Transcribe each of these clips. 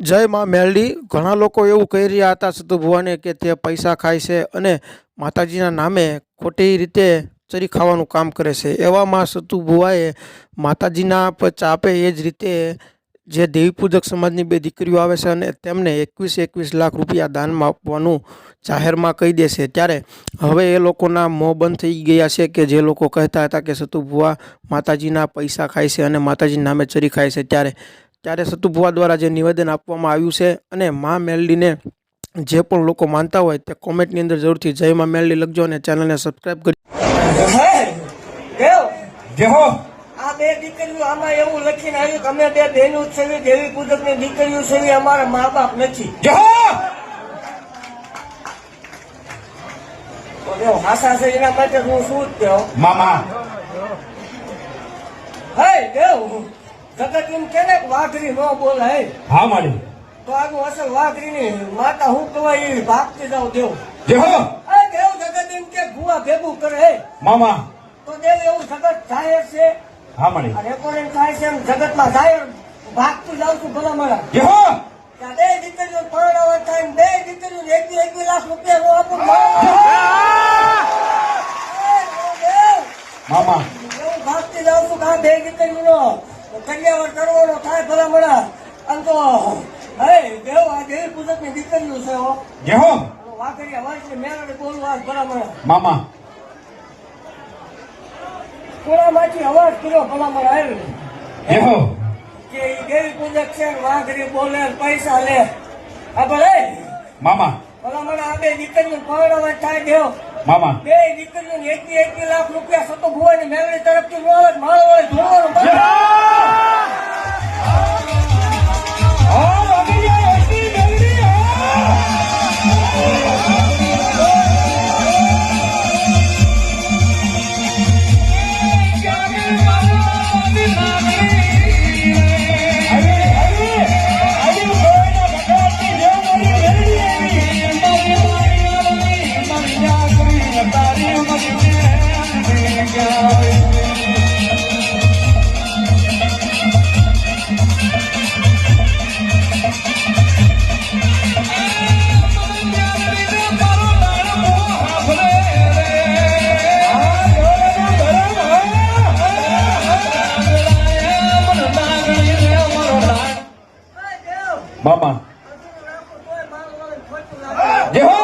જય માં મેલડી. ઘણા લોકો એવું કહી રહ્યા હતા સતુ ભુવાને કે તે પૈસા ખાય છે અને માતાજીના નામે ખોટી રીતે ચરી ખાવાનું કામ કરે છે. એવામાં સતુ ભુવાએ માતાજીના ચાપે એ જ રીતે જે દેવી પૂજક સમાજની બે દીકરીઓ આવે છે અને તેમને 21 લાખ રૂપિયા દાનમાં આપવાનું જાહેરમાં કહી દેશે. ત્યારે હવે એ લોકોના મોં બંધ થઈ ગયા છે કે જે લોકો કહેતા હતા કે સતુ ભુવા માતાજીના પૈસા ખાય છે અને માતાજીના નામે ચરી ખાય છે. ત્યારે સતુ ભુવા દ્વારા જે નિવેદન આપવામાં આવ્યું છે અને મા મેલડીને જે પણ લોકો માનતા હોય તે કોમેન્ટની અંદર જરૂરથી જય મા મેલડી લખજો અને ચેનલને સબસ્ક્રાઈબ કરી. આ બે દીકરીઓ આમાં એવું લખીને આવ્યું કે અમે બે બહેનો છે દેવી પૂજક ની દીકરીઓ છે અમારા મા બાપ નથી. ભાષા છે એના માટે હું શું જ કહું મામા હે દેવ જગત એમ કે ને વાઘરી ન બોલે હે હા મારી તો આગળ અસલ વાઘરી ની માતા હું કહેવાય એ ભાગતી જાવ દેવ દેહો હે દેવ જગત એમ કે ભૂવા ભેગું કરે હે મામા તો દેવ એવું જગત થાય છે હા મારી રેકોર્ડિંગ થાય છે એમ જગતમાં જાય ભાગતું જાઉં છું ભલા મારા દેહો બે દીકરીઓ પરણાવવા થાય બે દીકરીઓ 21 લાખ રૂપિયા નો આપું મામા એવું ભાગતી જાઉં છું કે આ બે દીકરીઓ કન્યાવર કરવાનો થાય ભલા મારા આમ તો હે દેવ આ દેવી પૂજક ની દીકરીઓ છે હો દેહો વાઘરી અવાજ મેળાને બોલવા આજ ભલા મારા મામા કોણામાંથી અવાજ કર્યો ભલા મારા આવ્યો દેહો કે ઈ દેવી પૂજક છે વાઘરી બોલે પૈસા લે આ ભલે મામા ભલા મારા આ બે દીકરીઓ પરણાવવા થાય દેવ મામા બે દીકરીઓ 21 લાખ રૂપિયા સતો ભુવાની મેળવી તરફથી મળે માળો વળે ધોળવાનું મામા દેહો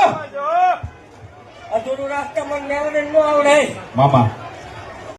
અધૂરું રાખતા મને મેળવીને ન આવડે મામા